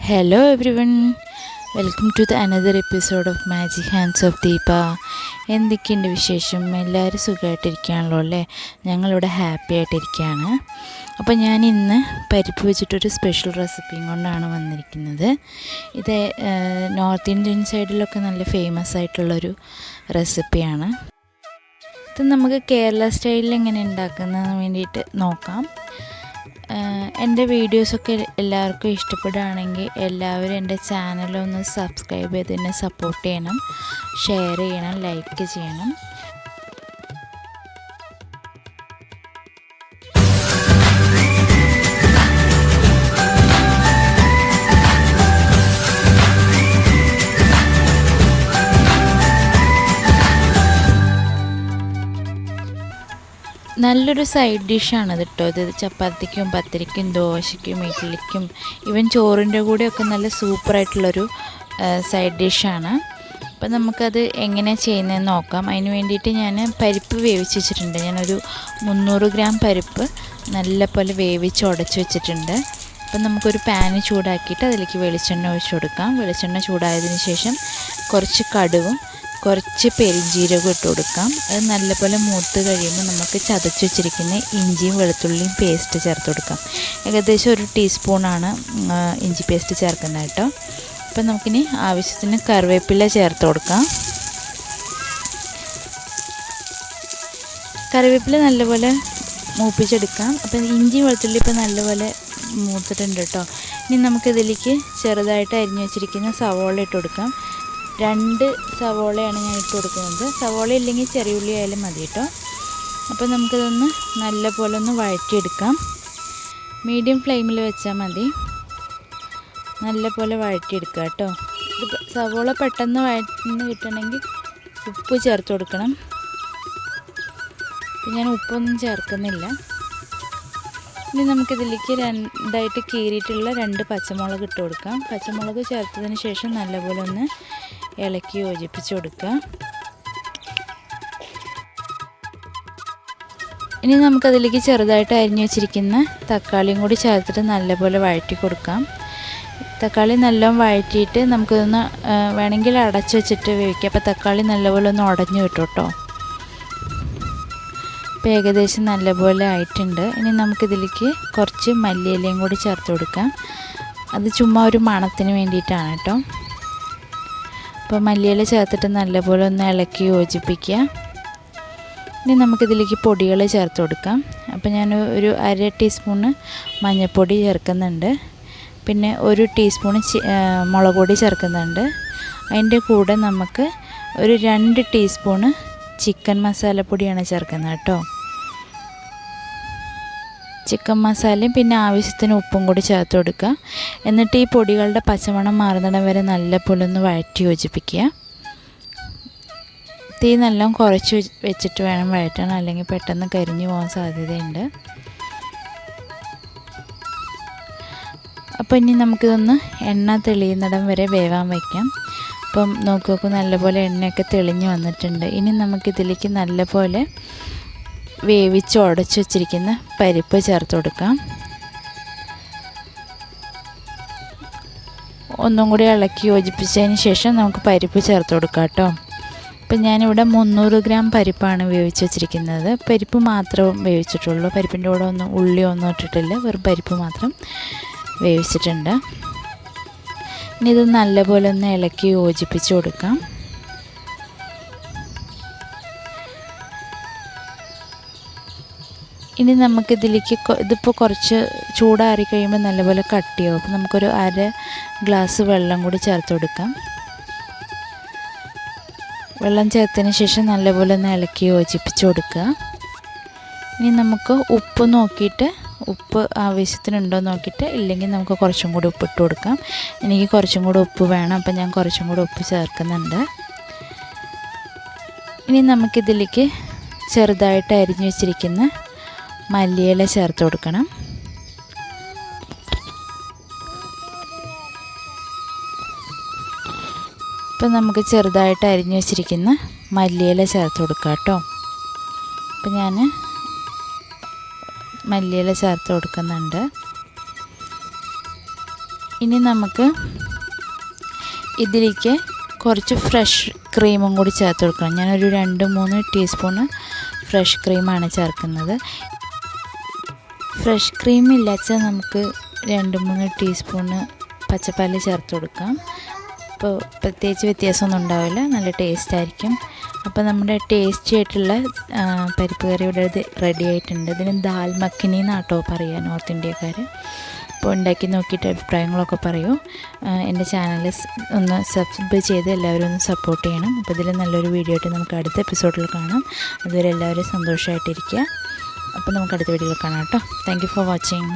Hello everyone, welcome to the another episode of Magic Hands of Deepa. എന്തൊക്കെയുണ്ട് വിശേഷം? എല്ലാവരും സുഖമായിട്ടിരിക്കുകയാണല്ലോ അല്ലേ? ഞങ്ങളിവിടെ ഹാപ്പി ആയിട്ടിരിക്കുകയാണ്. അപ്പോൾ ഞാൻ ഇന്ന് പരിപ്പ് വെച്ചിട്ടൊരു സ്പെഷ്യൽ റെസിപ്പിയും കൊണ്ടാണ് വന്നിരിക്കുന്നത്. ഇത് നോർത്ത് ഇന്ത്യൻ സൈഡിലൊക്കെ നല്ല ഫേമസ് ആയിട്ടുള്ളൊരു റെസിപ്പിയാണ്. ഇത് നമുക്ക് കേരള സ്റ്റൈലിൽ എങ്ങനെ ഉണ്ടാക്കുന്നതിന് വേണ്ടിയിട്ട് നോക്കാം. എൻ്റെ വീഡിയോസൊക്കെ എല്ലാവർക്കും ഇഷ്ടപ്പെടുകയാണെങ്കിൽ എല്ലാവരും എൻ്റെ ചാനലൊന്ന് സബ്സ്ക്രൈബ് ചെയ്ത് എന്നെ സപ്പോർട്ട് ചെയ്യണം, ഷെയർ ചെയ്യണം, ലൈക്ക് ചെയ്യണം. നല്ലൊരു സൈഡ് ഡിഷാണത് കേട്ടോ. ഇത് ചപ്പാത്തിക്കും പത്തിരിക്കും ദോശയ്ക്കും ഇഡ്ഡലിക്കും ഈവൻ ചോറിൻ്റെ കൂടെയൊക്കെ നല്ല സൂപ്പറായിട്ടുള്ളൊരു സൈഡ് ഡിഷാണ്. അപ്പോൾ നമുക്കത് എങ്ങനെയാണ് ചെയ്യുന്നതെന്ന് നോക്കാം. അതിന് വേണ്ടിയിട്ട് ഞാൻ പരിപ്പ് വേവിച്ച് വെച്ചിട്ടുണ്ട്. ഞാനൊരു 300 ഗ്രാം പരിപ്പ് നല്ലപോലെ വേവിച്ച് ഉടച്ച് വെച്ചിട്ടുണ്ട്. അപ്പം നമുക്കൊരു പാന് ചൂടാക്കിയിട്ട് അതിലേക്ക് വെളിച്ചെണ്ണ ഒഴിച്ച് കൊടുക്കാം. വെളിച്ചെണ്ണ ചൂടായതിന് ശേഷം കുറച്ച് കടുകും കുറച്ച് പെരിഞ്ജീരകം ഇട്ട് കൊടുക്കാം. അത് നല്ലപോലെ മൂത്ത് കഴിയുമ്പോൾ നമുക്ക് ചതച്ച് വെച്ചിരിക്കുന്ന ഇഞ്ചിയും വെളുത്തുള്ളിയും പേസ്റ്റ് ചേർത്ത് കൊടുക്കാം. ഏകദേശം 1 ടീസ്പൂണാണ് ഇഞ്ചി പേസ്റ്റ് ചേർക്കുന്നത് കേട്ടോ. അപ്പം നമുക്കിനി ആവശ്യത്തിന് കറിവേപ്പില ചേർത്ത് കൊടുക്കാം. കറിവേപ്പില നല്ലപോലെ മൂപ്പിച്ചെടുക്കാം. അപ്പം ഇഞ്ചി വെളുത്തുള്ളി ഇപ്പം നല്ലപോലെ മൂത്തിട്ടുണ്ട് കേട്ടോ. ഇനി നമുക്കിതിലേക്ക് ചെറുതായിട്ട് അരിഞ്ഞു വെച്ചിരിക്കുന്ന സവോള ഇട്ട് കൊടുക്കാം. 2 സവോളയാണ് ഞാൻ ഇട്ട് കൊടുക്കുന്നത്. സവോള ഇല്ലെങ്കിൽ ചെറിയ ഉള്ളി ആയാലും മതി കേട്ടോ. അപ്പോൾ നമുക്കിതൊന്ന് നല്ലപോലെ ഒന്ന് വഴറ്റിയെടുക്കാം. മീഡിയം ഫ്ലെയിമിൽ വെച്ചാൽ മതി. നല്ലപോലെ വഴറ്റിയെടുക്കുക കേട്ടോ. ഇത് സവോള പെട്ടെന്ന് വഴറ്റി കിട്ടണമെങ്കിൽ ഉപ്പ് ചേർത്ത് കൊടുക്കണം. ഞാൻ ഉപ്പൊന്നും ചേർക്കുന്നില്ല. ഇനി നമുക്കിതിലേക്ക് 2ആയിട്ട് കീറിയിട്ടുള്ള 2 പച്ചമുളക് ഇട്ട് കൊടുക്കാം. പച്ചമുളക് ചേർത്തതിന് ശേഷം നല്ലപോലെ ഒന്ന് ഇളക്കി യോജിപ്പിച്ച് കൊടുക്കുക. ഇനി നമുക്കതിലേക്ക് ചെറുതായിട്ട് അരിഞ്ഞു വെച്ചിരിക്കുന്ന തക്കാളിയും കൂടി ചേർത്തിട്ട് നല്ലപോലെ വഴറ്റി കൊടുക്കാം. തക്കാളി നല്ലോണം വഴറ്റിയിട്ട് നമുക്കിതൊന്ന് വേണമെങ്കിൽ അടച്ചു വെച്ചിട്ട് വേവിക്കാം. അപ്പോൾ തക്കാളി നല്ലപോലെ ഒന്ന് ഉടഞ്ഞു കിട്ടും കേട്ടോ. ഇപ്പോൾ ഏകദേശം നല്ലപോലെ ആയിട്ടുണ്ട്. ഇനി നമുക്കിതിലേക്ക് കുറച്ച് മല്ലിയിലയും കൂടി ചേർത്ത് കൊടുക്കാം. അത് ചുമ്മാ ഒരു മണത്തിന് വേണ്ടിയിട്ടാണ് കേട്ടോ. അപ്പോൾ മല്ലിയില ചേർത്തിട്ട് നല്ലപോലെ ഒന്ന് ഇളക്കി യോജിപ്പിക്കുക. ഇനി നമുക്കിതിലേക്ക് പൊടികൾ ചേർത്ത് കൊടുക്കാം. അപ്പോൾ ഞാൻ ഒരു 1/2 ടീസ്പൂണ് മഞ്ഞൾപ്പൊടി ചേർക്കുന്നുണ്ട്. പിന്നെ 1 ടീസ്പൂണ് മുളക് പൊടി ചേർക്കുന്നുണ്ട്. അതിൻ്റെ കൂടെ നമുക്ക് ഒരു 2 ടീസ്പൂണ് ചിക്കൻ മസാലപ്പൊടിയാണ് ചേർക്കുന്നത് കേട്ടോ. ചിക്കൻ മസാലയും പിന്നെ ആവശ്യത്തിന് ഉപ്പും കൂടി ചേർത്ത് കൊടുക്കുക. എന്നിട്ട് ഈ പൊടികളുടെ പച്ചമണം മാറുന്നിടം വരെ നല്ലപോലെ ഒന്ന് വഴറ്റി യോജിപ്പിക്കുക. തീ നല്ലോണം കുറച്ച് വെച്ചിട്ട് വേണം വഴറ്റാൻ, അല്ലെങ്കിൽ പെട്ടെന്ന് കരിഞ്ഞു പോകാൻ സാധ്യതയുണ്ട്. അപ്പോൾ ഇനി നമുക്കിതൊന്ന് എണ്ണ തെളിയുന്നിടം വരെ വേവാൻ വയ്ക്കാം. അപ്പം നോക്കി നല്ലപോലെ എണ്ണയൊക്കെ തെളിഞ്ഞ് വന്നിട്ടുണ്ട്. ഇനി നമുക്കിതിലേക്ക് നല്ലപോലെ വേവിച്ച് ഉടച്ച് വെച്ചിരിക്കുന്ന പരിപ്പ് ചേർത്ത് കൊടുക്കാം. ഒന്നും കൂടി ഇളക്കി യോജിപ്പിച്ചതിന് ശേഷം നമുക്ക് പരിപ്പ് ചേർത്ത് കൊടുക്കാം കേട്ടോ. ഇപ്പം ഞാനിവിടെ 300 ഗ്രാം പരിപ്പാണ് വേവിച്ച് വെച്ചിരിക്കുന്നത്. പരിപ്പ് മാത്രം വേവിച്ചിട്ടുള്ളൂ. പരിപ്പിൻ്റെ കൂടെ ഒന്നും ഉള്ളിയോ ഒന്നും ഇട്ടിട്ടില്ല, വെറും പരിപ്പ് മാത്രം വേവിച്ചിട്ടുണ്ട്. ഇനി ഇത് നല്ലപോലെ ഒന്ന് ഇളക്കി യോജിപ്പിച്ച് കൊടുക്കാം. ഇനി നമുക്കിതിലേക്ക് ഇതിപ്പോൾ കുറച്ച് ചൂടാറി കഴിയുമ്പോൾ നല്ലപോലെ കട്ടിയാവും. അപ്പോൾ നമുക്കൊരു 1/2 ഗ്ലാസ് വെള്ളം കൂടി ചേർത്ത് കൊടുക്കാം. വെള്ളം ചേർത്തതിന് ശേഷം നല്ലപോലെ ഒന്ന് ഇളക്കി യോജിപ്പിച്ച് കൊടുക്കുക. ഇനി നമുക്ക് ഉപ്പ് നോക്കിയിട്ട്, ഉപ്പ് ആവശ്യത്തിനുണ്ടോ നോക്കിയിട്ട്, ഇല്ലെങ്കിൽ നമുക്ക് കുറച്ചും കൂടി ഉപ്പിട്ട് കൊടുക്കാം. എനിക്ക് കുറച്ചും കൂടി ഉപ്പ് വേണം, അപ്പം ഞാൻ കുറച്ചും കൂടി ഉപ്പ് ചേർക്കുന്നുണ്ട്. ഇനി നമുക്കിതിലേക്ക് ചെറുതായിട്ട് അരിഞ്ഞു വെച്ചിരിക്കുന്ന മല്ലിയില ചേർത്ത് കൊടുക്കണം. ഇപ്പം നമുക്ക് ചെറുതായിട്ട് അരിഞ്ഞു വെച്ചിരിക്കുന്ന മല്ലിയില ചേർത്ത് കൊടുക്കാം കേട്ടോ. അപ്പം ഞാൻ മല്ലിയില ചേർത്ത് കൊടുക്കുന്നുണ്ട്. ഇനി നമുക്ക് ഇതിലേക്ക് കുറച്ച് ഫ്രഷ് ക്രീമും കൂടി ചേർത്ത് കൊടുക്കണം. ഞാനൊരു 2-3 ടീസ്പൂണ് ഫ്രഷ് ക്രീമാണ് ചേർക്കുന്നത്. ഫ്രഷ് ക്രീം ഇല്ലാച്ചാൽ നമുക്ക് 2-3 ടീസ്പൂണ് പച്ചപ്പാൽ ചേർത്ത് കൊടുക്കാം. അപ്പോൾ പ്രത്യേകിച്ച് വ്യത്യാസമൊന്നും ഉണ്ടാവില്ല, നല്ല ടേസ്റ്റ് ആയിരിക്കും. അപ്പോൾ നമ്മുടെ ടേസ്റ്റി ആയിട്ടുള്ള പരിപ്പ് കറി ഇവിടെ റെഡി ആയിട്ടുണ്ട്. ഇതിന് ദാൽ മഖനി എന്നാട്ടോ പറയുക നോർത്ത് ഇന്ത്യക്കാർ. അപ്പോൾ ഉണ്ടാക്കി നോക്കിയിട്ട് അഭിപ്രായങ്ങളൊക്കെ പറയൂ. എൻ്റെ ചാനൽ ഒന്ന് സബ്സ്ക്രൈബ് ചെയ്ത് എല്ലാവരും ഒന്ന് സപ്പോർട്ട് ചെയ്യണം. അപ്പോൾ ഇതിൽ നല്ലൊരു വീഡിയോ ആയിട്ട് നമുക്ക് അടുത്ത എപ്പിസോഡിൽ കാണാം. അതുവരെ എല്ലാവരും സന്തോഷമായിട്ടിരിക്കുക. അപ്പോൾ നമുക്ക് അടുത്ത വീഡിയോയിൽ കാണാം കേട്ടോ. Thank you for watching.